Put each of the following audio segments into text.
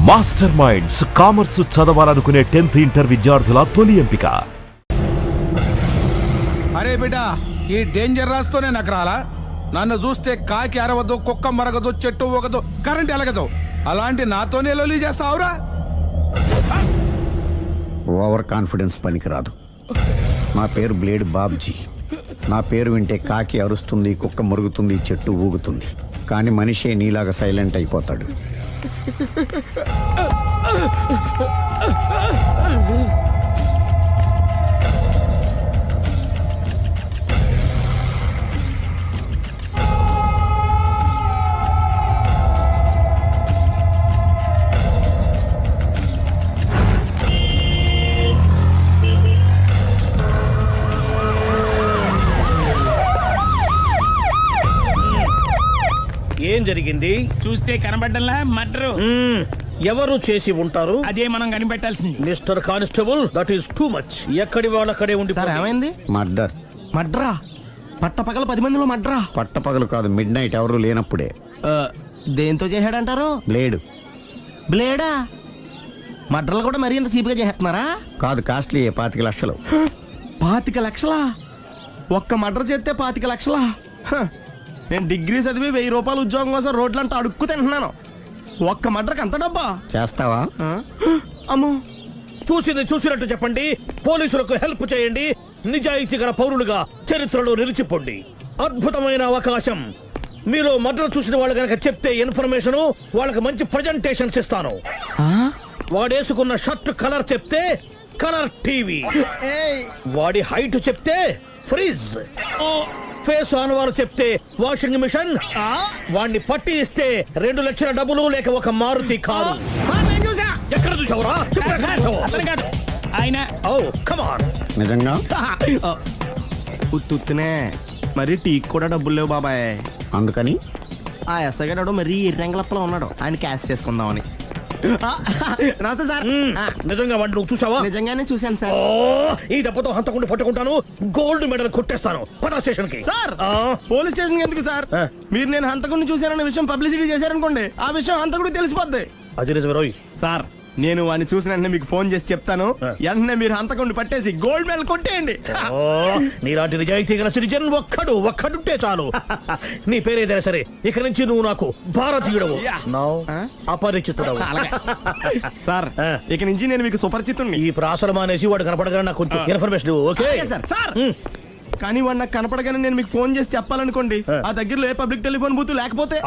Master minds commerce చదవాలనుకునే 10th inter విద్యార్థుల తొలి ఎంపిక. అరే బిడ్డా, ఈ డేంజర్ రాస్తూనే నాకు రాలా? నన్ను చూస్తే కాకి అరవదు, కుక్క మరగదు, చెట్టు ఊగదు, కరెంట్ ఎలగదు. అలాంటి నాతోనే లొలి చేస్తావురా? ఓవర్ కాన్ఫిడెన్స్ పనికిరాదు. నా పేరు బ్లేడ్ బాబ్జీ. నా పేరు వింటే కాకి అరుస్తుంది, కుక్క మురుగుతుంది, చెట్టు ఊగుతుంది. కానీ మనిషే నీలాగా సైలెంట్ అయిపోతాడు. ఏం జరిగింది? చూస్తే కనబడ్డంలా మర్డరు. ఎవరు చేసి ఉంటారు? అదే మనం కనిపెట్టాల్సింది. Mister constable, that is too much. ఎక్కడి వాళ్ళక్కడే ఉండి. ఏమైంది? మర్డర్. మడ్రా? పట్టపగల 10 మందిలో మడ్రా? పట్టపగలు కాదు, మిడ్ నైట్ ఎవరు లేనప్పుడే. దేంతో చేశాడంటారు? బ్లేడ్. బ్లేడా? మడ్రలు కూడా మరీ ఇంత చీప్గా చేస్తున్నారా? కాదు, కాస్ట్లీ 25 లక్షలు. 25 లక్షలా? ఒక్క మడ్ర చేస్తే 25 లక్షలా? నేను డిగ్రీ చదివి 1000 రూపాయలు ఉద్యోగం కోసం రోడ్లంతా అడుక్కు తింటున్నాను. ఒక్క మడ్రకు అంత డబ్బా? చేస్తావా? అమ్మో. చూసింది చూసినట్టు చెప్పండి. పోలీసులకు హెల్ప్ చేయండి. నిజాయితీ గల పౌరులుగా చరిత్రలో నిలిచిపోండి. అద్భుతమైన అవకాశం. మీరు మర్డర్ చూసిన వాళ్ళు కనుక చెప్తే ఇన్ఫర్మేషన్, వాళ్ళకి మంచి ప్రజెంటేషన్స్ ఇస్తాను. వాడేసుకున్న షర్ట్ కలర్ చెప్తే కలర్ టీవీ, వాడి హైట్ చెప్తే ఫ్రిజ్, ఫేస్ ఆన్ వారు చెప్తే వాషింగ్ మిషన్, వాడిని పట్టి ఇస్తే 2 లక్షల డబ్బులు లేక ఒక మారుతి కారు. ఎక్కడ చూసావురా? ఆయన నిజంగా ఉత్తునే మరి టీకి కూడా డబ్బులు లేవు బాబాయ్. అందుకని ఆ ఎస్ఐ గారు మరీ ఎర్రంగలప్పలో ఉన్నాడు. ఆయన క్యాష్ చేసుకుందామని. నమస్తే సార్. నిజంగా వాడిని నువ్వు చూసావా? నిజంగానే చూశాను సార్. ఈ దెబ్బతో హంతకుండా పట్టుకుంటాను, గోల్డ్ మెడల్ కొట్టేస్తాను. పద స్టేషన్ కి. సార్, పోలీస్ స్టేషన్ ఎందుకు సార్? మీరు నేను హంతకుడిని చూశానన్న విషయం పబ్లిసిటీ చేశారనుకోండి, ఆ విషయం హంతకుడికి తెలిసిపోద్ది. అది నిజమే రోయ్. సార్, నేను వాడిని చూసిన వెంటనే మీకు ఫోన్ చేసి చెప్తాను. వెంటనే మీరు హంతకుడిని పట్టేసి గోల్డ్ మెడల్ కొట్టేయండి. నీలాంటి నిజాయితీ గల సిటిజన్ ఒక్కడుంటే చాలు. నీ పేరేదైనా సరే, ఇక నుంచి నువ్వు నాకు భారతీయుడవు, అపరిచితుడవు. సార్, ఇక నుంచి నేను మీకు సుపరిచితుడిని. ఈ ప్రాసలు మానేసి వాడు కనపడగానే నాకు కొంచెం ఇన్ఫర్మేషన్. Okay sir. కానీ వాడు నాకు కనపడగానే నేను మీకు ఫోన్ చేసి చెప్పాలనుకోండి, ఆ దగ్గరలో ఏ పబ్లిక్ టెలిఫోన్ బూత్ లేకపోతే.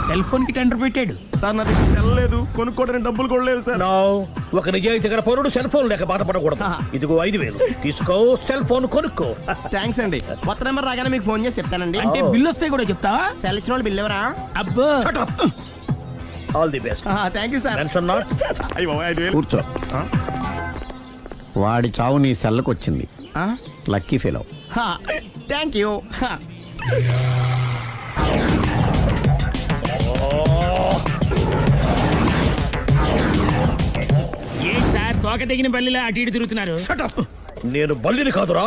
సెల్ ఫోన్ కి టెండర్ పెట్టాడు సార్. నా దగ్గర వెళ్ళలేదు, కొనుక్కోవడానికి డబ్బులు కూడా లేవు సార్. ఒక నిజాయితీ గల పౌరుడు సెల్ ఫోన్ లేక బాధపడకూడదు. ఇదిగో 5,000 తీసుకో, సెల్ ఫోన్ కొనుక్కో. థ్యాంక్స్ అండి. కొత్త నెంబర్ రాగానే మీకు ఫోన్ చేసి చెప్తానండి. అంటే బిల్ వస్తే కూడా చెప్తావా? సెల్ ఇచ్చిన వాళ్ళు బిల్ ఎవరా? అబ్బో. All the best. Thank you sir. Mention not. కూర్చో. వాడి చావు నీ సెల్లకు వచ్చింది. Lucky fellow. Thank you. ఏం సార్, తోక తెగిన బల్లిలా అటు ఇటు తిరుగుతున్నారు? నేను బల్లిని కాదురా,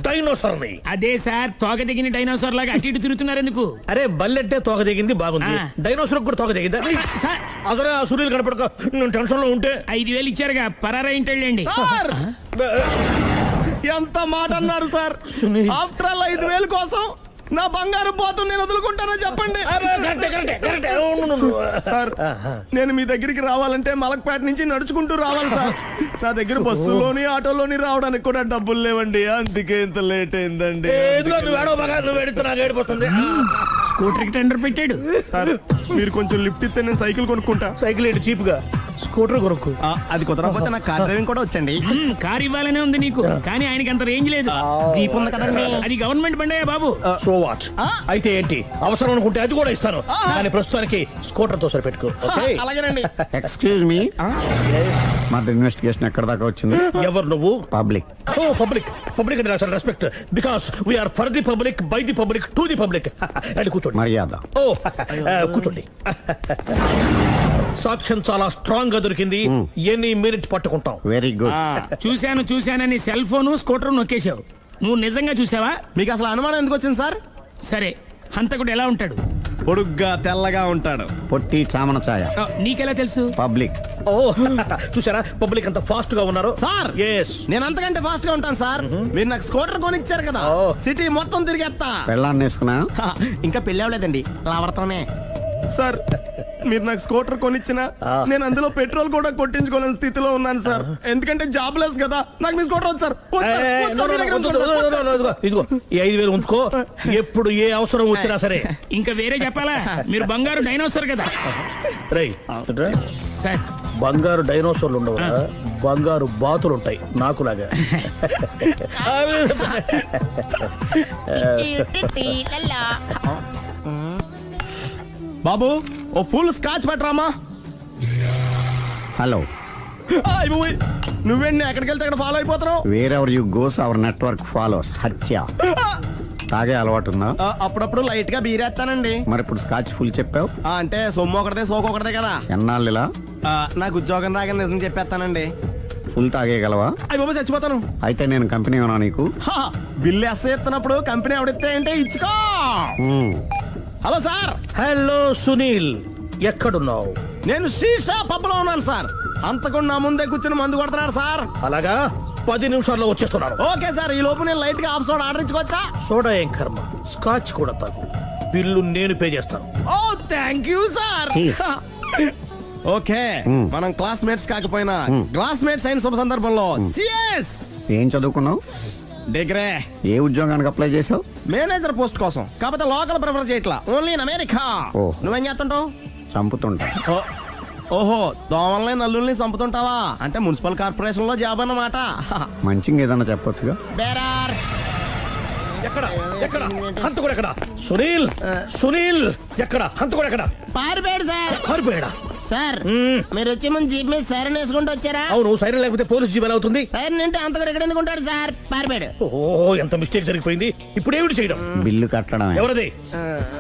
డైనోసార్ని. అదే సార్, తోక తెగిన డైనోసార్ లాగా అటు ఇటు తిరుగుతున్నారు ఎందుకు? అరే, బల్లెట్టే తోక దిగింది బాగుంది, డైనోసార్ కూడా తోక దిగిందా? సార్, అదరే ఆ సూర్యులు కనపడక నేను టెన్షన్ లో ఉంటే 5,000 ఇచ్చారుగా, పరారా ఇంటండి. ఎంత మాట అన్నారు సార్? ఆఫ్టర్ ఆల్ 5,000 కోసం నా బంగారు పోతు నేను వదులుకుంటానో చెప్పండి సార్. నేను మీ దగ్గరికి రావాలంటే మలక్పేట నుంచి నడుచుకుంటూ రావాలి సార్. నా దగ్గర బస్సులోని ఆటోలోని రావడానికి కూడా డబ్బులు లేవండి. అందుకే ఇంత లేట్ అయిందండి. స్కూటర్ కి టెండర్ పెట్టాడు సార్. మీరు కొంచెం లిఫ్ట్ ఇస్తే నేను సైకిల్ కొనుక్కుంటా. సైకిల్ ఏంటి చీప్ గా, స్కూటర్ కొనుక్కు. అది కుదరకపోతే నాకు కార్ డ్రైవింగ్ కూడా వచ్చండి. కార్ ఇవ్వాలనే ఉంది నీకు, కానీ ఆయనకి అంత రేంజ్ లేదు. జీప్ ఉంది కదండి. అది గవర్నమెంట్ బండే బాబు. So what? అయితే ఏంటి, అవసరం అనుకుంటే అది కూడా ఇస్తాను, కానీ ప్రస్తుతానికి స్కూటర్ తో సరిపెట్టుకో. అలాగేనండి. ఎక్స్క్యూజ్ మీ, మా ఇన్వెస్టిగేషన్ ఎక్కడ దాకా వచ్చింది? ఎవరు నువ్వు? పబ్లిక్. ఓ పబ్లిక్. పబ్లిక్ అంటే చాలా respect, because we are for the public, by the public, to the public. అది కూర్చోండి. మర్యాద. ఓ కూర్చోండి. సాక్ష్యం చాలా స్ట్రాంగ్ గా దొరికింది. ఎన్ని మినిట్ పట్టుకుంటాం. Very good. చూశానని సెల్ ఫోను స్కూటర్ నొక్కేశావు. నువ్వు నిజంగా చూసావా? మీకు అసలు అనుమానం ఎందుకు వచ్చింది సార్? సరే, హంతకుడు ఎలా ఉంటాడు? పొడుగ్గా తెల్లగా ఉంటాడు. పొట్టి చామన ఛాయ. నీకెలా తెలుసు? పబ్లిక్. ఓ చూసారా పబ్లిక్ అంత ఫాస్ట్ గా ఉన్నారు. సార్ ఎస్ నేను అంతకంటే ఫాస్ట్ గా ఉంటాను సార్. మీరు నాకు స్కూటర్ కొనిచ్చారు కదా, ఓ. సిటీ మొత్తం తిరిగేస్తా. పెళ్ళాన్ని వేసుకున్నా. హా, ఇంకా పెళ్లి అవ్వలేదండి, లావర్తోనే. సార్ మీరు నాకు స్కూటర్ కొనిచ్చిన నేను అందులో పెట్రోల్ కూడా కొట్టించుకోలేని స్థితిలో ఉన్నాను సార్. ఎందుకంటే జాబ్ లెస్ కదా, నాకు మీ స్కూటర్ వద్దు సార్. వద్దు సార్, వద్దు సార్, మీ దగ్గర ఉంచుకోండి సార్. వద్దు సార్. ఇదిగో ఈ 5,000 ఉంచుకో. ఎప్పుడు ఏ అవసరం వచ్చినా సరే. ఇంకా వేరే చెప్పాలా? మీరు బంగారు డైనోసర్ కదా రై సార్. బంగారు డైనోసార్లు ఉండవు, బంగారు బాతులు ఉంటాయి నాకులాగా. బాబు ఓ ఫుల్ స్కాచ్ పెట్టరామా. హలో. నువ్వేండి ఎక్కడికి వెళ్తే అక్కడ ఫాలో అయిపోతున్నావు? Wherever you goes our network follows. హత్య. తాగే అలవాటు ఉందా? అప్పుడప్పుడు లైట్ గా బీరేస్తానండి. మరి ఇప్పుడు స్కాచ్ ఫుల్ చెప్పావు. అంటే సొమ్ము ఒకటిదే సోకు ఒకటిదే కదా. ఎన్నాళ్ళు ఇలా? నాకు ఉద్యోగం రాగానే నిజం చెప్పేస్తానండి. ఫుల్ తాగేయగలవా? అయ్యి బాబు చచ్చిపోతాను. అయితే నేను కంపెనీ ఉన్నా నీకు. బిల్లు ఎస్ ఎత్తినప్పుడు కంపెనీ ఎవడిస్తే అంటే ఇచ్చుకో. మ్మ్. Hello sir. హలో సునీల్, ఎక్కడున్నావు? నేను శీషా పబ్ లో ఉన్నాను సార్. అంతకుండా నా ముందే కూర్చుని మందు కొడుతున్నాడు సార్. అలాగా 10 నిమిషాల్లో వచ్చేస్తున్నాను. ఓకే సార్, ఈ లోపు నేను లైట్ గా ఆఫ్ సోడా ఆర్డర్ ఇచ్చుకోవచ్చా? సోడా ఏం కర్మ, స్కాచ్ కూడా తాగు. బిల్లు నేను పే చేస్తాను. Oh thank you sir. Cheers. Okay మనం క్లాస్మేట్స్ కాకపోయినా క్లాస్మేట్స్ అయిన శుభ సందర్భంలో cheers. ఏం చదువుకున్నావు? డిగ్రీ. ఏ ఉద్యోగానికి అప్లై చేసావు? మేనేజర్ పోస్ట్ కోసం, కాకపోతే లోకల్ ప్రిఫర్ చేయట్లా, ఓన్లీ ఇన్ అమెరికా. ఓ. నువ్వేం చేస్తుంటావు? చంపుతుంటా. ఓహో, దోమల్ని నల్లుల్ని చంపుతుంటావా? అంటే మున్సిపల్ కార్పొరేషన్ లో జాబ్ అన్నమాట. మంచిగా ఏదన్నా చెప్పొచ్చుగా. బేరార్. ఎక్కడ ఎక్కడ హంతకుడు ఎక్కడ? సునీల్, సునీల్ ఎక్కడ హంతకుడు ఎక్కడ? పారిపోయాడు సార్. కారిపోయాడా? సార్ మీరు వచ్చే ముందు జీప్ మీద సైరన్ వేసుకుంటూ వచ్చారా? అవును, సైరన్ లేకపోతే పోలీస్ జీబ్ ఎలా అవుతుంది? సైరన్ అంటే అంతకుడు ఎక్కడ ఎందుకు ఉంటాడు సార్? పారిపోయాడు. ఓ ఎంత మిస్టేక్ జరిగిపోయింది. ఇప్పుడు ఏమిటి చేయడం? బిల్లు కట్టడమే. ఎవరది?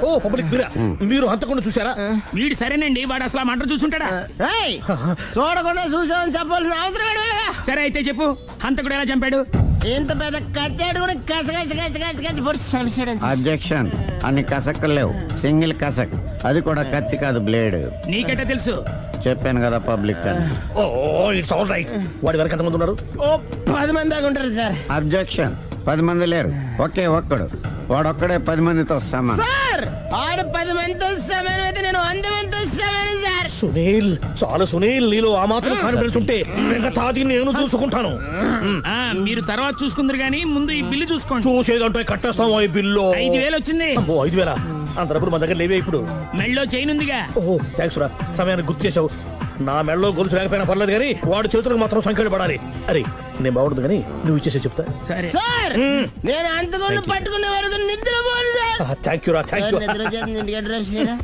ఓ పబ్లిక్ మీరా? మీరు హంతకుండా చూసారా? వీడు సరేనండి, వాడు అసలు ఆ మంట చూసుంటాడా? ఏయ్, చూడకుండా చూసామని చెప్పాల్సిన అవసరం ఏంటి? సరే అయితే చెప్పు, హంతకుడు ఎలా చంపాడు? ఇంత పెద్ద కచ్చాడు కూడా కచ్చ పొడి సమస్య. అబ్జెక్షన్. అన్ని కసక్కులు లేవు, సింగిల్ కసక్. అది కూడా కత్తి కాదు, బ్లేడ్. నీకెట్టా తెలుసు? చెప్పాను కదా పబ్లిక్ అని. Oh it's all right. వాడి వరకు ఎంతమంది ఉన్నారు? ఓ 10 మంది దాకా ఉంటారు సార్. అబ్జెక్షన్. 10 మంది లేరు, ఒకే ఒక్కడు. వాడొక్కడే 10 మందితో సమానం. సార్ ఆడు 10 మందితో సమానం అయితే నేను 100 మందితో సమానం సార్. సునీల్, చాలు సునీల్, నీలో ఆ మాత్రం కాన్ఫిడెన్స్ ఉంటే మిగతాది నేను చూసుకుంటాను. ఆ మీరు తర్వాత చూసుకుందరు గానీ ముందు ఈ బిల్లు చూసుకోండి. చూసేదంటే కట్టేస్తాము ఈ బిల్లు. 5,000 వచ్చింది. 5,000? అంత డబ్బులు మన దగ్గర లేవే ఇప్పుడు. మెళ్ళో చైన్ ఉందిగా. ఓహో థ్యాంక్స్ రా, సమయానికి గుర్తు చేసావు. నా మెడలో గొలుసు లేకపోయినా పర్లేదు కానీ వాడు చేతులకు మాత్రం సంఖ్యలు పడాలి. అరే నేను బాగుండదు కానీ నువ్వు ఇచ్చేసే చెప్తా. సరే సార్ నేను అంతకుండా పట్టుకునే వరకు నిద్రపోను సార్. థ్యాంక్ యూ రా, థ్యాంక్ యూ. నిద్ర వచ్చేస్తుంది, ఇంటికి అడ్రస్ చేయరా?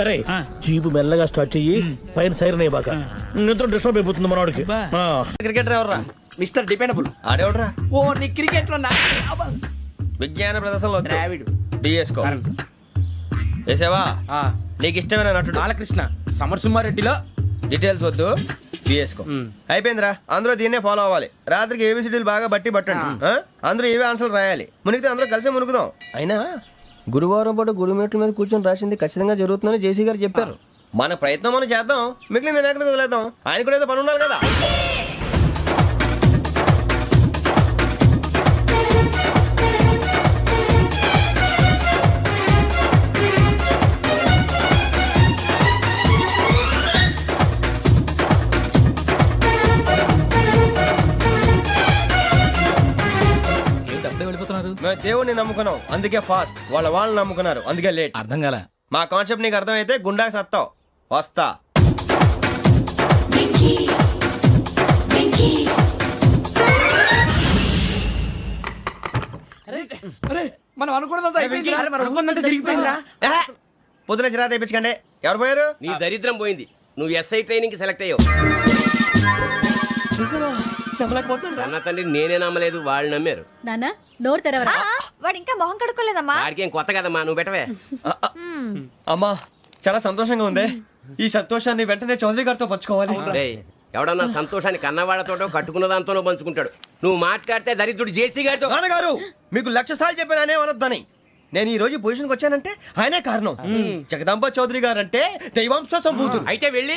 అరే ఆ. జీబు మెల్లగా స్టార్ట్ చెయ్యి, పైన సైరన్ అయ్యాక నిద్ర డిస్టర్బ్ అయిపోతుంది మనవాడికి. బా. క్రికెటర్ ఎవర్రా? Mister dependable ఆడేవడరా? ఓ నీ క్రికెట్ లో విజ్ఞాన ప్రదర్శనలో ద్రావిడు డిఎస్కో వేసావా? నీకు ఇష్టమైన నటుడు బాలకృష్ణ. సమర్సింహారెడ్డిలో డీటెయిల్స్ వద్దు, బిఎస్కో అయిపోయిందిరా. అందరూ దీన్నే ఫాలో అవ్వాలి. రాత్రికి ఏబిసిడీలు బాగా బట్టి పట్టండి. అందరూ ఏవే ఆన్సర్లు రాయాలి. మునిగితే అందరూ కలిసి మునుగుదాం. అయినా గురువారం పాటు గురుమేట్ల మీద కూర్చొని రాసింది ఖచ్చితంగా జరుగుతుందని జేసీ గారు చెప్పారు. మన ప్రయత్నం మనం చేద్దాం, మిగిలింది నేను ఎక్కడికి వదిలేద్దాం. ఆయన కూడా ఏదో పని ఉండాలి కదా. మేము దేవుడిని నమ్ముకున్నాం, అందుకే ఫాస్ట్. వాళ్ళని నమ్ముకున్నారు, అందుకే లేట్. అర్థం కాల. మా కాన్సెప్ట్ నీకు అర్థమైతే గుండాకి సత్తావు. వస్తా. మనం అనుకున్నదంతా జరిగిపోయిందిరా. పొద్దున చిరా తెప్పించకండి. ఎవరు పోయారు? నీ దరిద్రం పోయింది. నువ్వు ఎస్ఐ ట్రైనింగ్ కి సెలెక్ట్ అయ్యావు. అన్న తండ్రి నేనే నమ్మలేదు, వాళ్ళు నమ్మారు. నాన్న నోరు తెరవరా. వాడు ఇంకా మొహం కడుక్కోలేదమ్మా. వాడికి ఏం కొత్త కదమ్మా, నువ్వు పెట్టవే. అమ్మా చాలా సంతోషంగా ఉంది. ఈ సంతోషాన్ని వెంటనే చౌదరి గారితో పంచుకోవాలి. రేయ్, ఎవడన్నా సంతోషాన్ని కన్నవాళ్లతోటో కట్టుకున్న దాంతోనో పంచుకుంటాడు. నువ్వు మాట్లాడితే దరిద్రుడు జేసీ గారితో. నాన్నగారు మీకు 1,00,000 సార్లు చెప్పాననే అనొద్దని. నేను ఈ రోజు పొజిషన్కి వచ్చానంటే ఆయనే కారణం. జగదాంబ చౌదరి గారు అంటే దైవాంశ సంభూతుడు. అయితే వెళ్ళి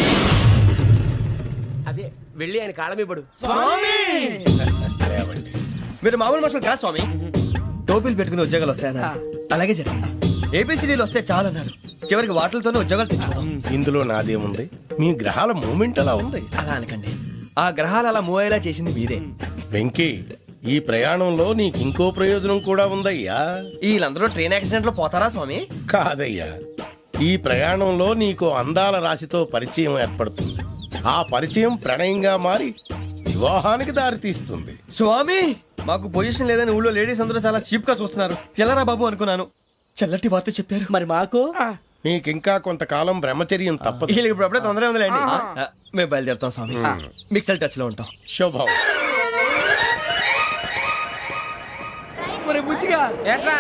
అదే వెళ్ళి ఆయన కాళమివ్వడు. మీరు మామూలు మనుషులు కాదు స్వామి. టోపీలు పెట్టుకుని ఉద్యోగాలు వస్తాయన్నారు, అలాగే జరిగింది. ఏపీసీడీలు వస్తే చాలన్నారు, చివరికి వాటిలతోనే ఉద్యోగాలు తెచ్చుకున్నాం. ఇందులో నాదేముంది, మీ గ్రహాల మూమెంట్ అలా ఉంది. అలా అనకండి, ఆ గ్రహాలు అలా మూవ్ అయ్యేలా చేసింది మీరే. వెంకీ, ఈ ప్రయాణంలో నీకు ఇంకో ప్రయోజనం కూడా ఉందయ్యా. వీళ్ళందరూ ట్రైన్ యాక్సిడెంట్ లో పోతారా స్వామి? కాదయ్యా, ఈ ప్రయాణంలో నీకు అందాల రాశితో పరిచయం ఏర్పడుతుంది. ఆ పరిచయం ప్రణయంగా మారి వివాహానికి దారితీస్తుంది. స్వామి, మాకు పొజిషన్ లేదని ఊళ్ళో లేడీస్ అందరూ చాలా చీప్ గా చూస్తున్నారు. ఎలారా బాబు అనుకున్నాను, చల్లటి వార్త చెప్పారు. మరి మాకు నీకింకా కొంతకాలం బ్రహ్మచర్యం తప్పదు. వీళ్ళకి ఇప్పుడు అప్పుడే తొందరగా ఉందిలేండి. మేము బయలుదేరుతాం స్వామి, మిక్సల్ టచ్ లో ఉంటాం. శుభం. మరి బుచ్చిగా ఏట్రా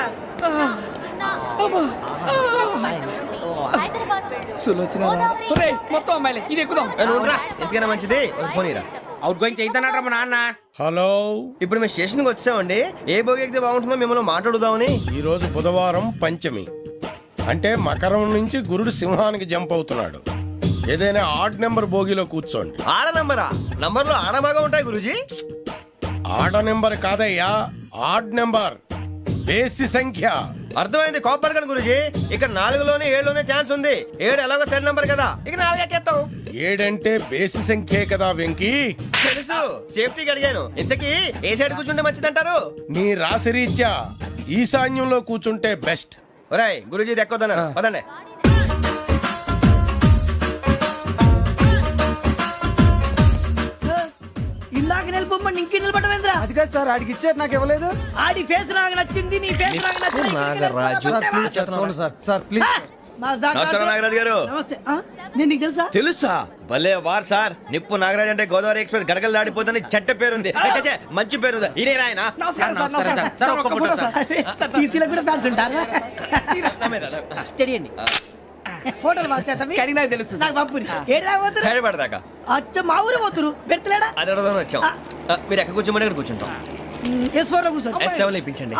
మొత్తం అమ్మాయిలే, ఇది ఎక్కుదాం. ఎందుకైనా మంచిది ఒక ఫోన్ ఇరా. అవుట్ గోయింగ్ చేద్దానట్రా మా నాన్న. హలో, ఇప్పుడు మేము స్టేషన్కి వచ్చామండి. ఏ బోగి ఎక్కితే బాగుంటుందో మిమ్మల్ని మాట్లాడుదామని. ఈరోజు బుధవారం పంచమి, అంటే మకరం నుంచి గురుడు సింహానికి జంప్ అవుతున్నాడు. ఏదైనా ఆడ్ నెంబర్ బోగిలో కూర్చోండి. ఆడ నంబరా? నంబర్లు ఆడ బాగా ఉంటాయి గురూజీ. ఆడ నెంబర్ కాదయ్యా, ఆడ్ నెంబర్, బేసి సంఖ్య. అర్థమైంది, కాపర్ కానీ గురూజీ. ఇక్కడ 4లోనే 7లోనే ఛాన్స్ ఉంది. 7 ఎలాగో సెడ్ నంబర్ కదా, ఇక 4 ఎక్కేస్తాం. 7 అంటే బేసి సంఖ్యే కదా వెంకీ. తెలుసు, సేఫ్టీకి అడిగాను. ఇంతకీ ఏ సైడ్ కూర్చుంటే మంచిదంటారు? నీ రాశి రీత్యా ఈశాన్యంలో కూర్చుంటే బెస్ట్. ఒరేయ్, గురూజీ దెక్కొద్దన్నారు, పదండి. ఇందాక నిలబొమ్మని ఇంకే నిలబడమేంద్రా? అది కాదు సార్, ఆడికి ఇచ్చారు, నాకు ఇవ్వలేదు. ఆడి ఫేస్ నాకు నచ్చింది, నీ ఫేస్ నాకు నచ్చింది. నాగరాజు. Sir please. నమస్కారం నాగరాజు గారు. నమస్తే. నేను నీకు తెలుసా? తెలుసా? భలే వార్ సార్. నిప్పు నాగరాజ్ అంటే గోదావరి ఎక్స్ప్రెస్ గడగలు దాడిపోతుంది చెట్ట పేరుంది. ఛే, మంచి పేరుంది. ఇదే ఆయన. నమస్కారం సార్, నమస్కారం సార్. ఒక్క ఫోటో సార్. టీసీలో కూడా ఫ్యాన్స్ ఉంటారా? స్టడీ అండి. ఫోటోలు బాగా చేస్తాం. కడిగినా తెలుసు. నాకు పంపుని. ఏడా పోతురు? హైదరాబాద్దాకా. అచ్చ మా ఊరు పోతురు. పెడతలేడా? అది అడగదామని వచ్చాం. మీరు ఎక్కడ కూర్చోమని అక్కడ కూర్చుంటాం. S4 లో కూర్చో. S7 లో ఇప్పించండి.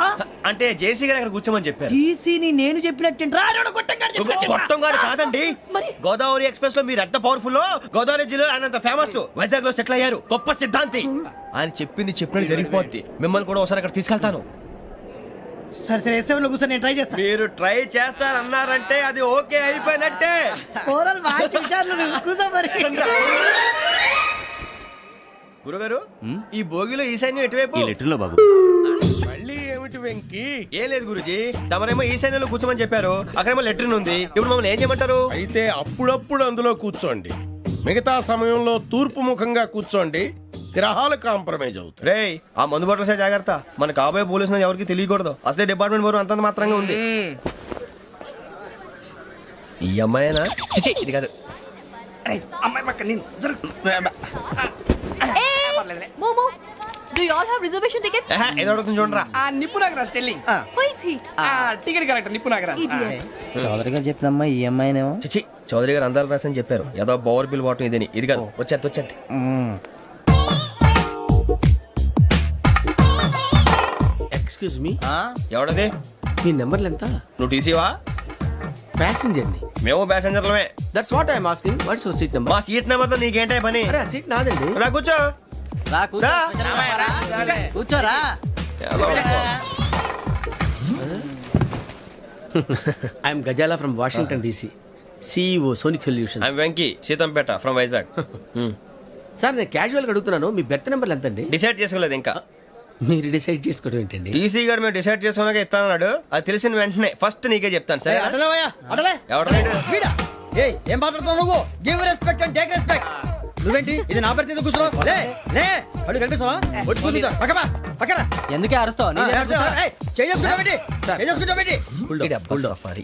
అంటే జేసీ గారు అక్కడ కూర్చోమని చెప్పారు. టీసీని నేను చెప్పినట్టు గొట్టం గారు కాదండి. మరి? గోదావరి ఎక్స్ప్రెస్ లో మీరు ఎంత పవర్ఫుల్, గోదావరి జిల్లా ఆయన ఫేమస్. వైజాగ్ లో సెటిల్ అయ్యారు, గొప్ప సిద్ధాంతి. ఆయన చెప్పింది చెప్పినట్టు జరిగిపోద్ది. మిమ్మల్ని కూడా ఒకసారి అక్కడ తీసుకెళ్తాను. సరే సరే, S7 లో కూర్చొని నేను ట్రై చేస్తాను. మీరు ట్రై చేస్తారన్నారంటే అది ఓకే అయిపోయినట్టే. ఓవరాల్ బాగా విచారాలు కూర్చో మరి. గురుగారు, ఈ భోగిలో ఈశాన్యం ఎటువైపు? మళ్ళీ ఏమిటి వెంకీ? ఏం లేదు గురుజీ, తమరేమో ఈశాన్యంలో కూర్చోమని చెప్పారు, అక్కడేమో లెట్రిన్ ఉంది. ఇప్పుడు మమ్మల్ని ఏం చేయమంటారు? అయితే అప్పుడప్పుడు అందులో కూర్చోండి, మిగతా సమయంలో తూర్పు ముఖంగా కూర్చోండి. గ్రహాలు కాంప్రమైజ్ అవుతాయి. రేయ్, ఆ మందు బాటలసే జాగ్రత్త. మన కాబోయే పోలీసులు ఎవరికి తెలియకూడదు. అసలే డిపార్ట్మెంట్ బోరు అంతంత మాత్రంగా ఉంది. ఈ అమ్మాయినా? చిచి, ఇది కాదు. అమ్మాయి పక్క నేను Momo, do you all have reservation tickets? ఏదో అడుగుతుంది చూడరా. ఆ నిప్పు Nagaraj telling. Who is he? Ticket correct నిప్పు నాగరాజ్. Idiots. చౌదరి గారు చెప్పినమ్మా ఈ అమ్మాయినేమో. చిచి, చౌదరి గారు అందాలు రాసని చెప్పారు. ఏదో పవర్ బిల్ బాటం ఇదని. ఇది కాదు, వచ్చేది. Excuse me, ఎవడది? మీ నెంబర్లు ఎంత? నువ్వు టీసీవా? ప్యాసింజర్ ని. మేము ప్యాసెంజర్లమే. That's what I'm asking. What's your seat number? మా సీట్ నెంబర్ తో నీకేంటే పని? అరే ఆ సీట్ నాదండి. రా కూర్చో. రా. కూర్చోరా. I'm Ghazala from Washington DC, CEO Sonic solution. I'm Venky, Seethampeta from Vizag. Sir నేను క్యాజువల్గా అడుగుతున్నాను, మీ బెర్త్ నెంబర్లు ఎంత అండి? డిసైడ్ చేసుకోలేదు ఇంకా. మీరు డిసైడ్ చేసుకోవడం ఏంటండి? టీసీ గారు మేము డిసైడ్ చేసుకున్నాక ఇస్తానన్నాడు. అది తెలిసిన వెంటనే ఫస్ట్ నీకే చెప్తాను. సరే ఏం మాట్లాడుతున్నావు నువ్వు? Give respect and take respect. నువ్వేంటి ఇది నా పరిస్థితి కూర్చున్నావు? లే అడుగు కనిపిస్తావా? వచ్చి కూర్చుంటా. పక్కన ఎందుకే అరుస్తావు?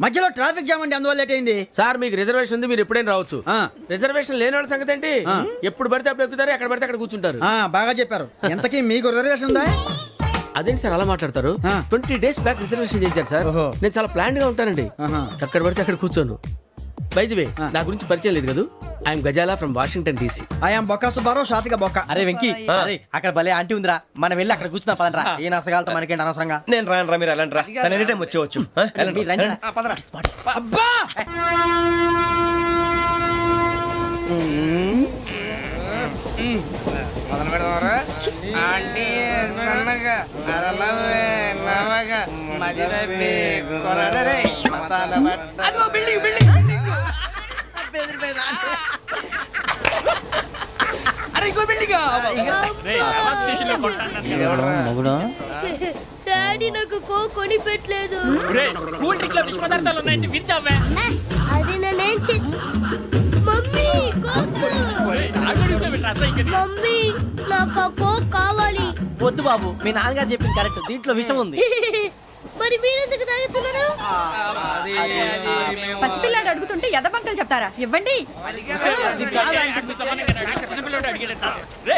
మధ్యలో ట్రాఫిక్ జామ్ అండి, అందువల్ల లేట్ అయింది. సార్ మీకు రిజర్వేషన్ ఉంది, మీరు ఎప్పుడైనా రావచ్చు. రిజర్వేషన్ లేని వాళ్ళ సంగతి ఏంటి? ఎప్పుడు పడితే అప్పుడు ఎక్కుతారు, ఎక్కడ పడితే అక్కడ కూర్చుంటారు. బాగా చెప్పారు. ఎంతకీ మీకు రిజర్వేషన్ ఉందా? అదేంటి సార్ అలా మాట్లాడతారు? 20 days బ్యాక్ రిజర్వేషన్ చేశారు సార్. నేను చాలా ప్లాన్డ్ గా ఉంటానండి. అక్కడ పడితే అక్కడ కూర్చోను. బై ది వే, నా గురించి పరిచయం లేదు కదా? I'm Ghazala from Washington DC. I'm Bokka Subbarao షాతిక బొక్క. అరే వెంకీ, అరే అక్కడ భలే ఆంటీ ఉందిరా, మనం వెళ్ళి అక్కడ కూర్చున్నా పదండ్రా. ఏ నసగాలతో మనకేంటి అనవసరంగా. నేను రాను రా, మీరు వెళ్ళండి రా. తన ఎనీ టైం వచ్చేవచ్చు. వెళ్ళండి, మీరు రండి రా. అబ్బా డాడీ నాకు కొని పెట్టలేదు. కూల్ డ్రింక్ లో విష పదార్థాలు ఉన్నాయంటే విరిచావే. అది నేనేం మమ్మీ కోక్. మమ్మీ నాకు ఆ కోక్ కావాలి. వద్దు బాబు, మీ నాన్నగారు చెప్పింది కరెక్ట్, దీంట్లో విషయం ఉంది. మరి మీరెందుకు తాగుతున్నారు? పసిపిల్లాడు అడుగుతుంటే ఎదబంకలు చెప్తారా? ఇవ్వండి.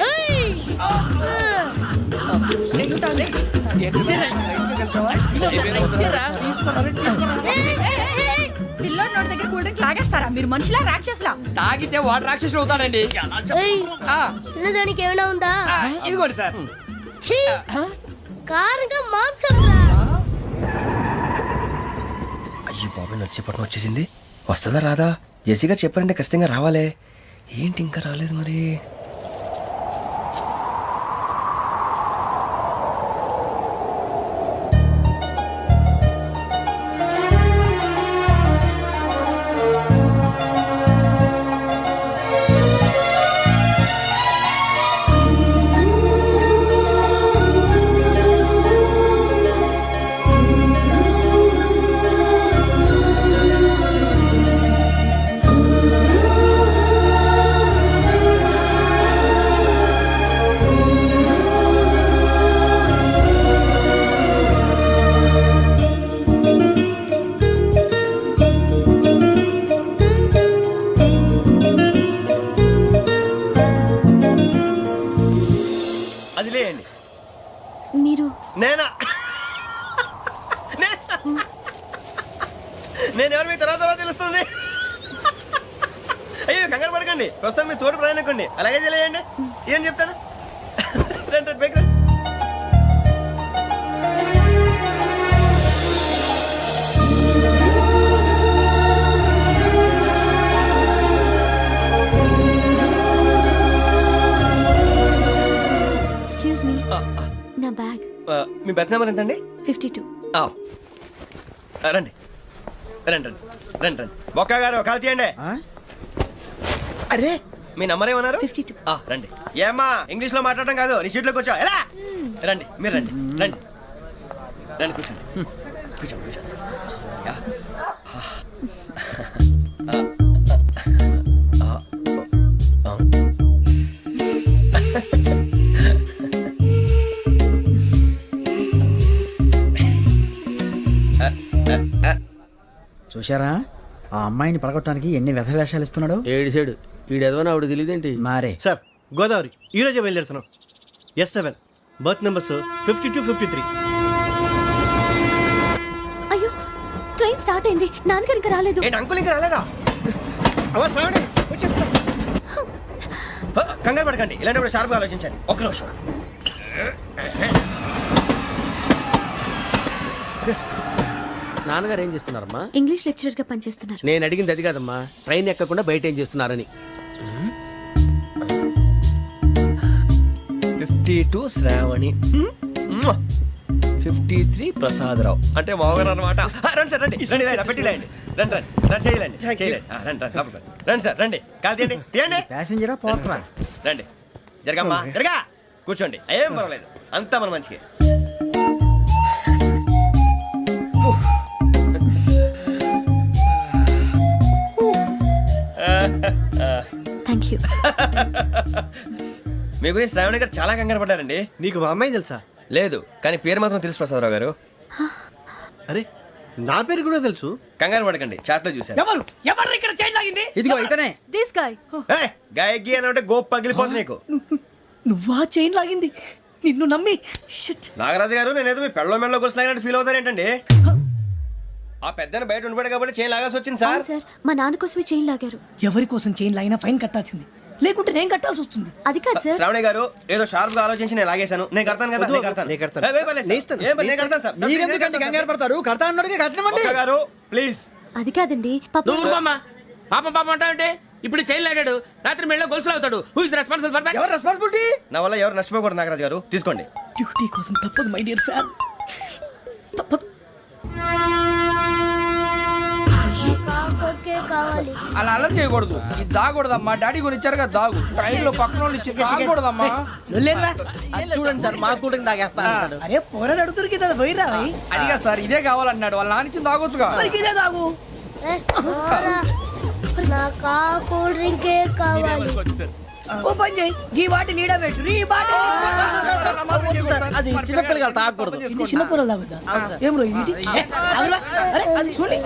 ఏయ్! పిల్లోడి నోటి దగ్గర కూల్ డ్రింక్ లాగేస్తారా? మీరు మనుషులా రాక్షసులా? తాగితే వాడు రాక్షసుడు అవుతాడండి. ఏయ్! తినడానికి ఏమైనా ఉందా? ఇదిగోండి సార్. ఛీ! కారంగా మాంసం రా. అయ్యో బాబాయ్, నడిచేపట్నం వచ్చేసింది. వస్తుందా రాదా? జెసీ గారు చెప్పారంటే ఖచ్చితంగా రావాలే. ఏంటి ఇంకా రాలేదు మరి? అది లేయండి. మీరు నేనా? నేను ఎవరు మీ తర్వాత తెలుస్తుంది. అయ్యో కంగారు పడకండి, ప్రస్తుతం మీ తోటి ప్రయాణకండి. అలాగే తెలియండి. ఏం చెప్తాను. రండి రండి, బైక్ రండి. ఎక్స్క్యూజ్ మీ, నా బ్యాగ్. మీ బెత్ నెంబర్ ఎంతండి? 52. రండి రండి రండి రండి రండి. బొక్క గారు కాల్ తీయండి. అరే మీ నంబర్ ఏమన్నారు? 52. రండి. ఏమ్మా ఇంగ్లీష్ లో మాట్లాడడం కాదు, నీ సీట్లో కూర్చో. ఎలా రండి, మీరు రండి రండి రండి, కూర్చోండి కూర్చోండి కూర్చోండి. యా. చూశారా, ఆ అమ్మాయిని పడగొట్టడానికి ఎన్ని వ్యధ వేషాలు ఇస్తున్నాడు. ఏడు సైడు ఈడెదవని ఆవిడ తెలియదేంటి? మారే సార్, గోదావరి ఈరోజే బయలుదేరుతున్నాం. S7 berth numbers 52, 53. అయ్యో, ట్రైన్ స్టార్ట్ అయింది. నాన్నగారు ఇంకా రాలేదు. ఏంటి అంకుల్ ఇంకా రాలేదా? కంగారు పడకండి, ఇలాంటప్పుడు షార్ప్గా ఆలోచించండి. ఒక్క నిమిషం. నాన్నగారు ఏం చేస్తున్నారమ్మా? ఇంగ్లీష్ లెక్చరర్ గా పనిచేస్తున్నారు. నేను అడిగింది అది కాదమ్మా, ట్రైన్ ఎక్కకుండా బయట ఏం చేస్తున్నారని. 52 శ్రావణి, 53 ప్రసాదరావు అంటే మామగారు అనమాట. రండి సార్, రండి రండి, ఇలా పెట్టి లేండి. రండి రండి రండి, చేయలేండి చేయలేండి. రండి రండి లోపలికి రండి. రండి సార్, రండి. కాదు తీయండి తీయండి. ప్యాసింజరా పోట్రా? రండి, జరగమ్మా జరగా, కూర్చోండి. ఏం పర్వాలేదు, అంతా మన మంచికి. Thank you. మీ గురించి శ్రావణి గారు చాలా కంగారు పడ్డారండి. నీకు మా అమ్మాయి తెలుసా? లేదు, కానీ పేరు మాత్రం తెలుసు ప్రసాదరావు గారు. అరే, నా పేరు కూడా తెలుసు. కంగారు పడకండి, చాట్లో చూశాను. ఎవరు ఎవరు ఇక్కడ చైన్ లాగింది? ఇదిగో ఇతనే. This guy. గాయకి అని అంటే గోప్ పగిలిపోతుంది నీకు. నువ్వా చైన్ లాగింది? నిన్ను నమ్మి. నాగరాజు గారు, నేనేదో మీ పెళ్ళ మెళ్ళ గురిసిలాగినట్టు ఫీల్ అవుతారేంటండి? ఆ పెద్దని బయట ఉండిపోయాడు కాబట్టి చేయి లాగాల్సి వచ్చింది సార్. సార్ మా నాన్న కోసమే చైన్ లాగారు. ఎవరి కోసం చైన్ లాగినా ఫైన్ కట్టాల్సింది, లేకుంటే నేను కట్టాల్సి వస్తుంది. అది కాదు సార్. శ్రావణి గారు ఏదో షార్ప్ గా ఆలోచించి నేను లాగేశాను. నేను కడతాను కదా. నేను కడతాను. ఏ, పర్లేదు సార్. నేను కడతాను సార్. మీరెందుకంటే కంగారు పడతారు? కడతా అన్నాడుగా కట్టమండి. ఒక్క గారు ప్లీజ్. అది కాదండి పాప. నువ్వు ఊరుకోమ్మా. పాపం పాపం అంటావంటే ఇప్పుడు చైన్ లాగాడు, రాత్రి మెళ్ళ గొలుసులు అవుతాడు. Who is responsible for that? ఎవరు రెస్పాన్సిబిలిటీ? నా వల్ల ఎవరు నష్టపోకూడదు నాగరాజు గారు, తీసుకోండి. డ్యూటీ కోసం తప్పదు మై డియర్ ఫ్యాన్, తప్పదు. అలా అలర్ చేయకూడదు. ఇది దాగకూడదమ్మా. డాడీ కొని ఇచ్చారు కదా దాగు. ట్రైన్ లో పక్కన వాళ్ళు ఇచ్చి దాగకూడదమ్మా. చూడండి సార్, మా కూడా దాగేస్తా. అరే పోరాడు అడుగుతారు కదా, పోయిరా. అడిగా సార్ ఇదే కావాలన్నాడు. వాళ్ళ నాన్న ఇచ్చింది తాగొచ్చుగా. ఇదే తాగు. ఓ పని చేయి, ఈ బాటి లీడ పెట్టు. ఈ బాటి అది చిన్నపిల్లలు తాగకూడదు. ఇది చిన్న పొరలు తాగుతా. ఏం రో ఇది? అరే అది చూడండి.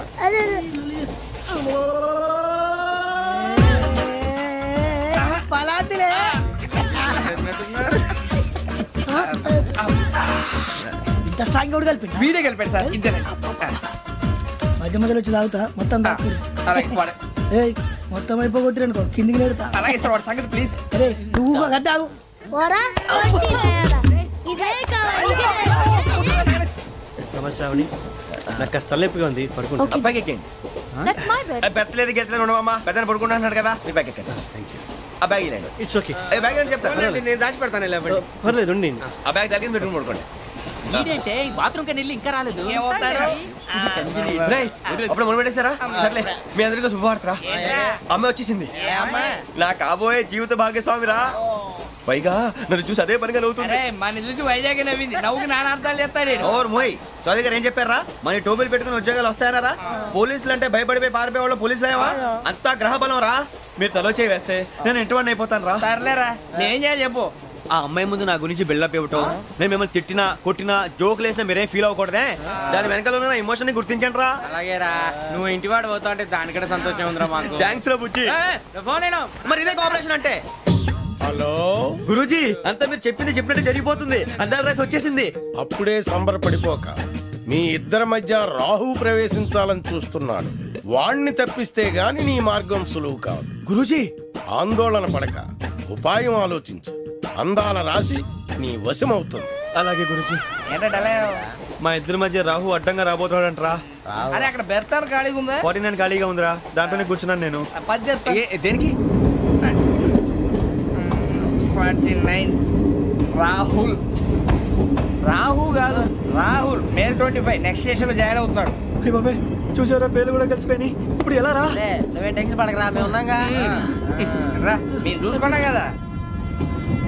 పలాతిలే. ఇంత స్ట్రాంగ్ కూడా కలిపి వీడే కలిపాడు సార్. ఇద్దరే మధ్య మధ్యలో వచ్చి తాగుతా, మొత్తం తాగు. ఏయ్ మొత్తం అయిపోగొట్టిరనుకో కిందికి నేడుతా. అలాగే సార్ వాడు సంగతి ప్లీజ్. అరే నువ్వు కదా తాగు. నమస్కారం. నాకు కాస్త తలెప్పిగా ఉంది, పడుకుంటా. అబ్బాయికి ఎక్కండి. That's my bed. పెట్టలేదు గెట్టలేదు ఉండవమ్మా. పెద్దని పడుకుంటున్నాడు కదా, మీ బ్యాగ్ ఎక్కండి. ఆ బ్యాగ్ ఇలాండి. It's okay. బ్యాగ్ అని చెప్తాను. నేను దాచి పెడతాను. పర్లేదు ఉండి. ఆ బ్యాగ్ తగ్గింది పెట్టుకుని పడుకోండి. బాత్రూమ్ కి వెళ్ళి ఇంకా రాలేదు. అప్పుడు మొదలు పెట్టేశారా? సర్లే, మీ అందరికీ శుభవార్తరా. అమ్మ వచ్చేసింది. నా కాబోయే జీవిత భాగ్యస్వామిరా. పైగా నన్ను చూసి అదే పనిగా నవ్వుతుంది. మన చూసి వైజాగ్ నవ్వింది. నవ్వుకి నాన్న అర్థాలు చెప్తాడు. ఓర్ మోయ్, చౌదరి గారు ఏం చెప్పారా? మన టోబీలు పెట్టుకుని ఉద్యోగాలు వస్తాయనరా? పోలీసులు అంటే భయపడిపోయి పారిపోయే వాళ్ళు పోలీసులు అయ్యావా? అంతా గ్రహ బలం రా. మీరు తలో చేయి వేస్తే నేను ఇంటివాడిని అయిపోతాను రా. సర్లేరా, నేనేం చేయాలి చెప్పు. ఆ అమ్మాయి ముందు నా గురించి బిల్డప్ ఇవ్వటం, నేను మిమ్మల్ని తిట్టినా కొట్టినా జోకులు వేసినా మీరేం ఫీల్ అవ్వకూడదే. దాని వెనకాల ఉన్న ఎమోషన్ ని గుర్తించండి రా. అలాగేరా, నువ్వు ఇంటివాడు పోతా అంటే దానికంటే సంతోషం ఉందిరా మాకు. థ్యాంక్స్ రా బుజ్జి. ఫోన్ అయినా మరి ఇదే కోఆపరేషన్ అంటే. హలో గురూజీ, అంతా మీరు చెప్పింది చెప్పినట్టు జరిగిపోతుంది. అందాల రైస్ వచ్చేసింది. అప్పుడే సంబరపడిపోక. మీ ఇద్దరి మధ్య రాహు ప్రవేశించాలని చూస్తున్నాడు. వాణ్ణి తప్పిస్తే గాని నీ మార్గం సులువు కాదు. గురూజీ, ఆందోళన పడక, ఉపాయం ఆలోచించు. అందాల రాశి నీ వశమవుతుంది. అలాగే గురూజీ. ఏంటంటే మా ఇద్దరి మధ్య రాహు అడ్డంగా రాబోతున్నాడంటరా. అరే అక్కడ బెర్తాను ఖాళీగా ఉందా? 49 ఖాళీగా ఉందిరా, దాంట్లోనే కూర్చున్నాను నేను. దేనికి? 49 రాహుల్. రాహు కాదు, రాహుల్. మే 25 నెక్స్ట్ స్టేషన్ లో జాయిన్ అవుతున్నాడు. హే బాబాయ్, చూసారా పేర్లు కూడా కలిసిపోయినాయి. ఇప్పుడు ఎలా రా? నువ్వే టెన్షన్ పడకరా, మేము ఉన్నాగా. రా, మీరు చూసుకున్నా కదా.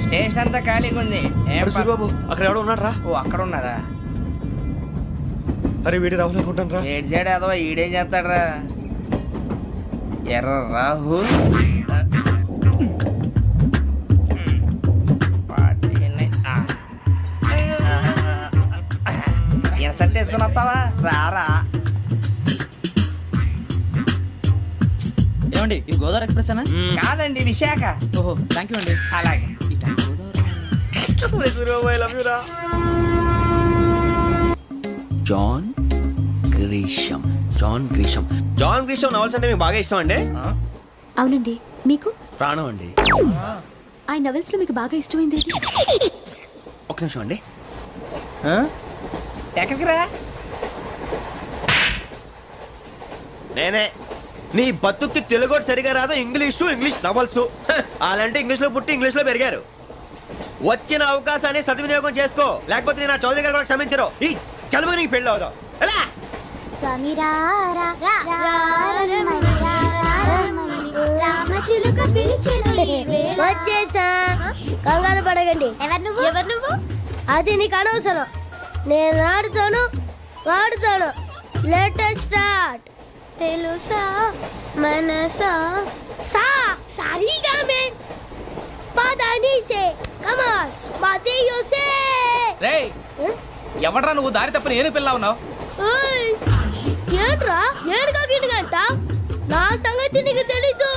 స్టేషన్ అంతా ఖాళీగా ఉంది. బాబు అక్కడ ఎవడో ఉన్నాడు రా. ఓ అక్కడ ఉన్నారా? అరే వీడి రాహుల్ అనుకుంటాను రా. ఏడు సైడ్ అదో ఈడేం చేస్తాడరా? ఎర్ర రాహుల్. ఇన్సల్ట్ వేసుకుని వస్తావా? రారా. ఏమండి ఇది గోదావరి ఎక్స్ప్రెస్ అనా? కాదండి, విశాఖ. ఓహో థ్యాంక్ యూ అండి. అలాగే. John Grisham. John Grisham. John Grisham novels అంటే మీకు బాగా ఇష్టం అండి? అవునండి. మీకు? ప్రాణం అండి. ఆ నవెల్స్ లో మీకు బాగా ఇష్టమైంది? ఒక నిమిషం అండి. ఎక్కడికి రా? నేనే. నీ బతుక్కి తెలుగు సరిగా రాదు, ఇంగ్లీష్ నవల్స్. అలాంటి ఇంగ్లీష్ లో పుట్టి ఇంగ్లీష్ లో పెరిగారు. వచ్చిన అవకాశాన్ని సద్వినియోగం చేసుకో, లేకపోతే నేను ఆ చౌదరి గారు కూడా క్షమించరు. ఈ చదువు నీకు పెళ్ళి అవుదాం. ఎలా? వచ్చేసా, కంగారు పడకండి. ఎవరు నువ్వు? అది నీకు అనవసరం. నేను ఆడుతాను, వాడుతాను. Latest start. తెలుసా మనసా సా సారీగా మే పదని సే కమాన్ మాదేయో సే. రేయ్ ఎవడ్రా నువ్వు? దారి తప్పని ఏను పిల్ల ఉన్నావు? ఓయ్ ఏంట్రా ఏడుగా గిడుగంట? నా సంగతి నీకు తెలీదు.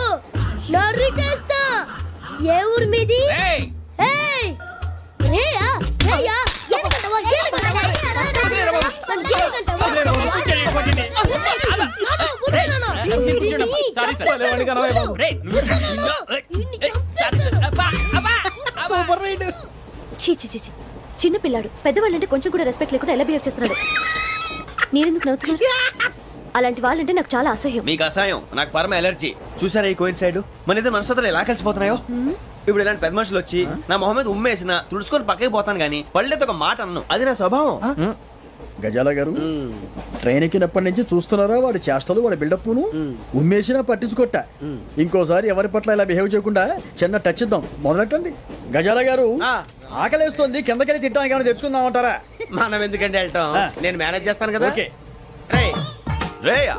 నరికేస్తా. ఏ ఊరు మీది? రేయ్ ఏయ్ రేయా రేయా ఏడుగంటవా ఏడుగంటవా చీ చిన్న పిల్లాడు పెద్దవాళ్ళంటే కొంచెం కూడా రెస్పెక్ట్ లేకుండా ఎలా బిహేవ్ చేస్తున్నాడు. మీరెందుకు నవ్వుతున్నారు? అలాంటి వాళ్ళంటే నాకు చాలా అసహ్యం. మీకు అసహాయం, నాకు పరమ ఎలర్జీ. చూసారా ఈ కోయిన్ సైడ్ మన ఇద్దరు మనస్తత్వాలు ఎలా కలిసిపోతున్నాయో. ఇప్పుడు ఇలాంటి పెద్ద మనుషులు వచ్చి నా మొహం మీద ఉమ్మేసిన తుడుచుకొని పక్కకి పోతాను కానీ పళ్ళేతో ఒక మాట అన్ను, అది నా స్వభావం. గజాల గారు ట్రైన్ ఎక్కినప్పటి నుంచి చూస్తున్నారా వాడి చేష్టలు, వాడి బిల్డప్ను. ఉమ్మేసినా పట్టించుకోట. ఇంకోసారి ఎవరి పట్ల ఇలా బిహేవ్ చేయకుండా చిన్న టచ్ ఇద్దాం. మొదలెట్టండి. గజాల గారు ఆకలేస్తుంది, కిందకెళ్ళి తిట్టడానికి ఏమైనా తెచ్చుకుందామంటారా? మనం ఎందుకంటే వెళ్తాం, నేను మేనేజ్ చేస్తాను కదా. ఓకే. రేయా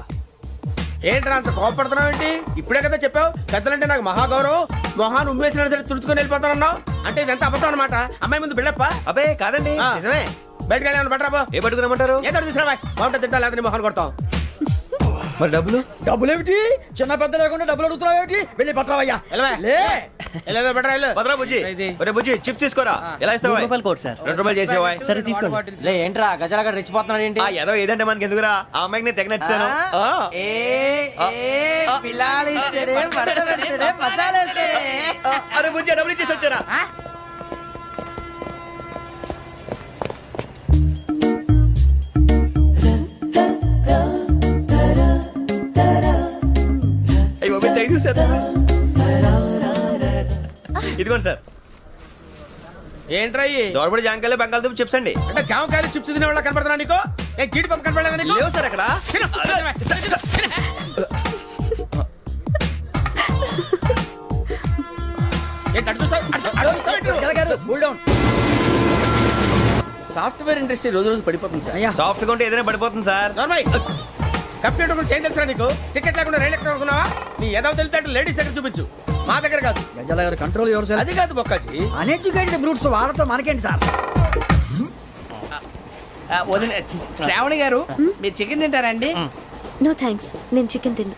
ఏంట్రా అంత కోపడుతున్నావు ఏంటి? ఇప్పుడే కదా చెప్పావు పెద్దలంటే నాకు మహాగౌరవం, మొహాన్ని ఉమ్మేసిన సరే తుడుచుకొని వెళ్ళిపోతానన్నావు. అంటే ఇదంతా అబద్ధం అనమాట. అమ్మాయి ముందు బిల్డప్ప? అబ్బే కాదండి, నిజమే. బయటకు వెళ్ళాను బట్రాబో. ఏ పట్టుకురమ్మంటారు? ఏదో తీసుకురా, బాగుంటుంది తింటా, లేదని మొహాన్ని కొడతాం. మరి డబ్బులు ఏమిటి? చిన్న పెద్ద లేకుండా డబ్బులు అడుగుతున్నావు ఏమిటి? వెళ్ళి పట్టరావయ్యా. బుజ్జి చిప్స్ తీసుకోరా. ఎలా ఇస్తావా? Court sir. 2 రూపాయలు చేసేవా? సరే తీసుకోండి. లే ఏంట్రా గజాల గారు రెచ్చిపోతున్నాడు ఏంటి? ఏదో ఏదంటే మనకి ఎందుకురా, ఆ అమ్మాయికి నేను తెగ నచ్చాను. అరే బుజ్జి డబ్బులు ఇచ్చేసి వచ్చారా? ఇదిగోండి సార్. ఏంట్రా దోరబడి జాంకాయలు బంగాళదుంప చిప్స్ అండి. అంటే జామకాయలు చిప్స్ తినే వాళ్ళ కనపడుతున్నా నీకు? ఏ గీడి పంప కనపడలేదా నీకు? లేవు సార్ అక్కడ. సాఫ్ట్వేర్ ఇండస్ట్రీ రోజు రోజు పడిపోతుంది సార్. సాఫ్ట్ గా ఉంటే ఏదైనా పడిపోతుంది సార్. కంప్యూటర్ కూడా చేంజ్ తెలుసా నీకు? టికెట్ లేకుండా రైలు ఎక్కడ అనుకున్నావా? నీ ఏదో తెలితే లేడీస్ దగ్గర చూపించు, మా దగ్గర కాదు. గజాల గారు కంట్రోల్ ఎవరు సార్? అది కాదు బొక్కాజీ. అన్ఎడ్యుకేటెడ్ బ్రూట్స్ వాడతో మనకేంటి సార్? శ్రావణి గారు మీరు చికెన్ తింటారండి? నో థ్యాంక్స్, నేను చికెన్ తిన్ను.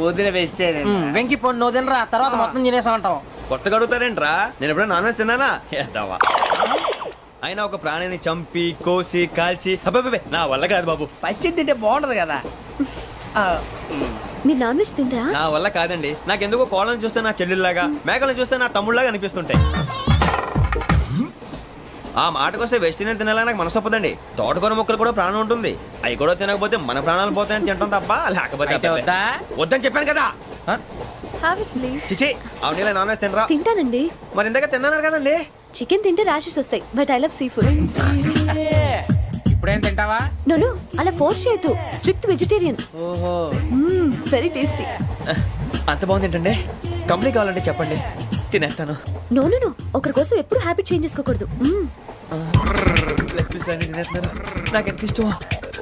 వదిన వెజిటేరియన్. వెంకి పొన్ను నువ్వు తినరా, తర్వాత మొత్తం తినేసా ఉంటాం. కొత్తగా అడుగుతారేంట్రా? నేను ఎప్పుడైనా నాన్ వెజ్ తిన్నానా? ఎద్దావా. అయినా ఒక ప్రాణిని చంపి కోసి కాల్చి అబ్బే నా వల్ల కాదు బాబు. పచ్చి తింటే బాగుంటది కదా. మీరు నాన్ వెజ్ తినరా? నా వల్ల కాదండి. నాకెందుకో కోళ్ళని చూస్తే నా చెల్లెళ్ళలాగా, మేకలను చూస్తే నా తమ్ముళ్ళలాగా అనిపిస్తుంటాయి. ఆ మాటకొస్తే వెజిటేరియన్ తినాలని నాకు మనసు ఒప్పదండి. తోటకూర మొక్కలు కూడా ప్రాణం ఉంటుంది. అవి కూడా తినకపోతే మన ప్రాణాలు పోతాయని తింటాం తప్ప, లేకపోతే వద్దని చెప్పాను కదా. Have it please. చిచి అవునీ నాన్ వెజ్ తినరా? తింటానండి. మరి ఇందాక తిన్నాను కదండి. చికెన్ తింటే ర్యాషెస్ వస్తాయి, but I love sea food. ఇప్పుడేం తింటావా? నో అలా ఫోర్స్ చేయొద్దు. Strict vegetarian. ఓహో, వెరీ టేస్టీ. అంత బాగుంది ఏంటండి? కంప్లీట్ కావాలంటే చెప్పండి, తినేస్తాను. నో ఒకరి కోసం ఎప్పుడు హ్యాబిట్ చేంజ్ చేసుకోకూడదు. లెగ్ పీస్ అన్ని తినేస్తున్నారు. నాకు ఎంత ఇష్టమో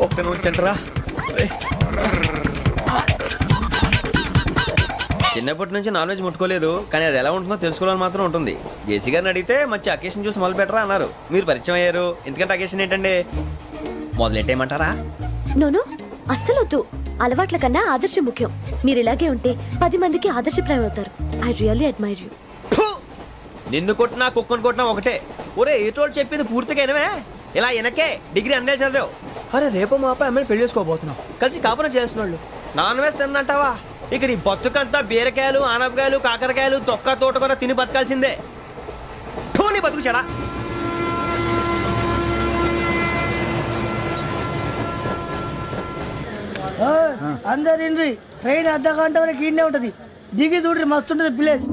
ఒక్క ఉంచండిరా. చిన్నప్పటి నుంచి నాన్ వెజ్ ముట్టుకోలేదు, కానీ అది ఎలా ఉంటుందో తెలుసుకోవాలని మాత్రం ఉంటుంది. జేసీ గారిని అడిగితే మంచి అకేషన్ చూసి మొదలు పెట్టరా అన్నారు. మీరు పరిచయం అయ్యారు, ఎందుకంటే అకేషన్ ఏంటండి? మొదలెట్టేయమంటారా? నో అస్సలు వద్దు. అలవాట్ల కన్నా ఆదర్శం ముఖ్యం. మీరు ఇలాగే ఉంటే 10 మందికి ఆదర్శప్రాయం అవుతారు. I really admire you. నిన్ను కొట్టినా కుక్కను కొట్టినా ఒకటే. ఒరే ఏటోళ్ళు చెప్పింది పూర్తిగా వినవే. ఇలా వెనకే డిగ్రీ అన్నేళ్ళు చదివావు. అరే రేపు మా అబ్బాయి అమ్మాయిని పెళ్లి చేసుకోబోతున్నావు, కలిసి కాపురం చేసిన వాళ్ళు నాన్ వెజ్ తిన్నంటావా? ఇక నీ బతుకంతా బీరకాయలు, ఆనపకాయలు, కాకరకాయలు, తొక్క తోట కూడా తిని బతకాల్సిందే. నీ బతుకు చెడా. అందరు ఇండ్రి, ట్రైన్ అర్ధ గంట వరకు ఇన్నే ఉంటది. దిగి చూడ్రి, మస్తు ఉంటది ప్లేస్.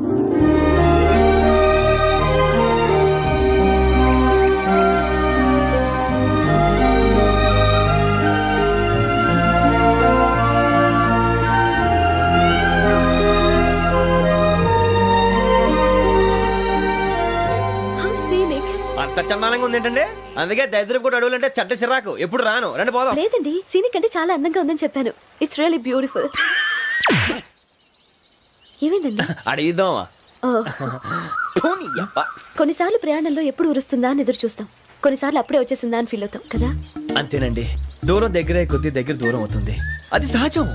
అంత చందానంగా ఉంది ఏంటండి? అందుకే దరిద్రం కూడా అడవులంటే చెడ్డ చిరాకు. ఎప్పుడు రాను, రండి పోదాం. లేదండి, సీనిక్ అంటే చాలా అందంగా ఉందని చెప్పాను. It's really beautiful. ఏమైందండి? అడిగిద్దామా? కొన్నిసార్లు ప్రయాణంలో ఎప్పుడు ఉరుస్తుందా అని ఎదురు చూస్తాం, కొన్నిసార్లు అప్పుడే వచ్చేసిందా అని ఫీల్ అవుతాం కదా. అంతేనండి, దూరం దగ్గరే కొద్ది దగ్గర దూరం అవుతుంది, అది సహజం.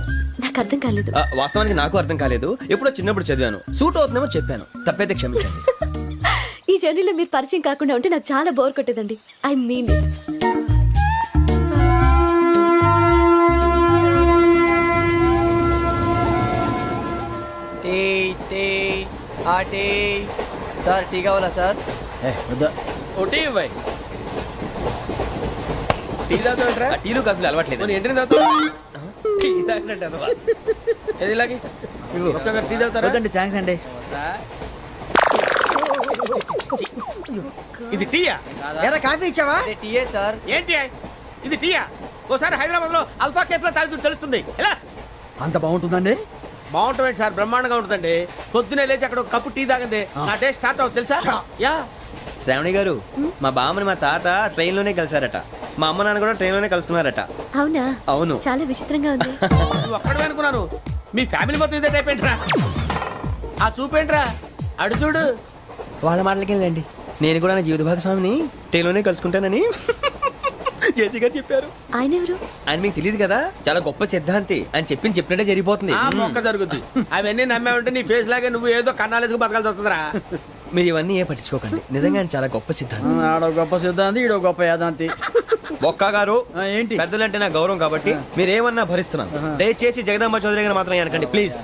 నాకు అర్థం కాలేదు. వాస్తవానికి నాకు అర్థం కాలేదు. ఎప్పుడో చిన్నప్పుడు చదివాను, సూట్ అవుతుందేమో చెప్పాను, తప్పైతే క్షమించండి. ఈ జర్నీలో మీరు పరిచయం కాకుండా ఉంటే నాకు చాలా బోర్ కొట్టేదండి. I mean it. Tea sir tea కావాలా సార్ ఒకటి ఇవ్వాయి టీ తాగుతాంట్రా టీలు కాఫీలు అలవాట్లేదు ఏంటి తాగుతావు టీ తాగినట్టు అదవా ఏది ఇలాగే ఒక్కొక్కరు టీ తాగుతారా థ్యాంక్స్ అండి ఇది టీయా ఎరా కాఫీ ఇచ్చావా టీయే సార్ ఏంటి ఇది టీయా ఓసారి హైదరాబాద్ లో అల్ఫా కేఫ్ లో తాగుతూ తెలుస్తుంది ఎలా అంత బాగుంటుందండి బాగుంటుంది సార్ బ్రహ్మాండంగా ఉంటుందండి పొద్దునే లేచి అక్కడ ఒక కప్పు టీ తాగింది నా డే స్టార్ట్ అవుతుంది తెలుసా యా శ్రావణి గారు మా బామ్మని మా తాత ట్రైన్ లోనే కలిసారట మా అమ్మ నాన్న కూడా ట్రైన్ లోనే కలుస్తున్నారట అవునా? అవును చాలా విచిత్రంగా ఉంది. నువ్వు ఒక్కడే అనుకున్నాను మీ ఫ్యామిలీ మొత్తం ఇదే టైప్ ఏంట్రా ఆ చూపేంట్రా అడు చూడు వాళ్ళ మాటలకి వెళ్ళండి నేను కూడా నా జీవిత భాగస్వామిని ట్రైన్ లోనే కలుసుకుంటానని జేసీ గారు చెప్పారు. ఆయన ఎవరు? ఆయన మీకు తెలియదు కదా, చాలా గొప్ప సిద్ధాంతి అని చెప్పినట్టే జరిగిపోతుంది. ఆ మొక్క జరుగుద్ది అవన్నీ నమ్మే ఉంటే నీ ఫేస్ లాగే నువ్వు ఏదో కన్నాలేసుకు బతకాల్సి వస్తుందిరా. మీరు ఇవన్నీ ఏ పట్టించుకోకండి, నిజంగా ఆయన చాలా గొప్ప సిద్ధాంతి. ఆడో గొప్ప సిద్ధాంతి ఈడో గొప్ప యాదాంతి. బొక్క గారు ఏంటి పెద్దలంటే నా గౌరవం కాబట్టి మీరేమన్నా భరిస్తున్నాను. దయచేసి జగదాంబ చౌదరి గారు మాత్రం అనకండి ప్లీజ్.